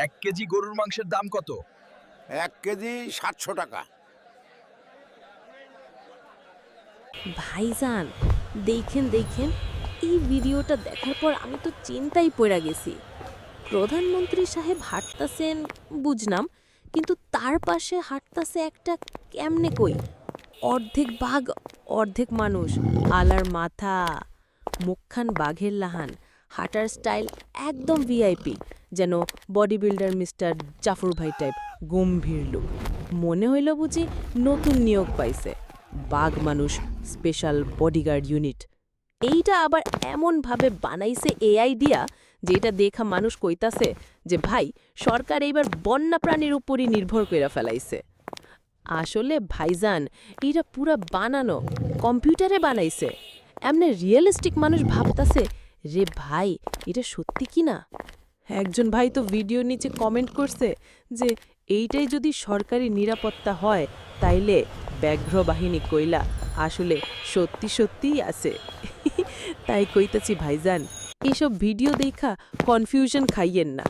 1 KG গরুর মাংসের দাম কত? 1 কেজি 700 টাকা। ভাইজান, দেখেন এই ভিডিওটা দেখার পর আমি তো চিন্তায় পড়ে গেছি। প্রধানমন্ত্রী সাহেব হাঁটতাছেন বুঝলাম, কিন্তু তার পাশে হাঁটতাছে একটা কেমনে কই অর্ধেক বাঘ অর্ধেক মানুষ, আলার মাথা, মুখখান বাঘের লাহান, হাঁটার স্টাইল একদম ভিআইপি, যেন বডি বিল্ডার মিস্টার জাফর ভাই টাইপ, গম্ভীর লুক। মনে হইল বুঝি নতুন নিয়োগ পাইছে, বাঘ মানুষ স্পেশাল বডিগার্ড ইউনিট। এইটা আবার এমনভাবে বানাইছে এআই দিয়া, যেটা দেখা মানুষ কইতাছে যে ভাই সরকার এইবার বন্য প্রাণীর উপরই নির্ভর কইরা ফেলাইছে। আসলে ভাইজান, এটা পুরা বানানো, কম্পিউটারে বানাইছে। এমনি রিয়েলিস্টিক মানুষ ভাবতাছে, রে ভাই এটা সত্যি কি না। একজন ভাই তো ভিডিওর নিচে কমেন্ট করছে যে এইটাই যদি সরকারি নিরাপত্তা হয় তাইলে ব্যাঘ্র বাহিনী কইলা আসলে সত্যিই আছে। তাই কইতাছি ভাইজান, এইসব ভিডিও দেখা কনফিউশন খাইয়েন না।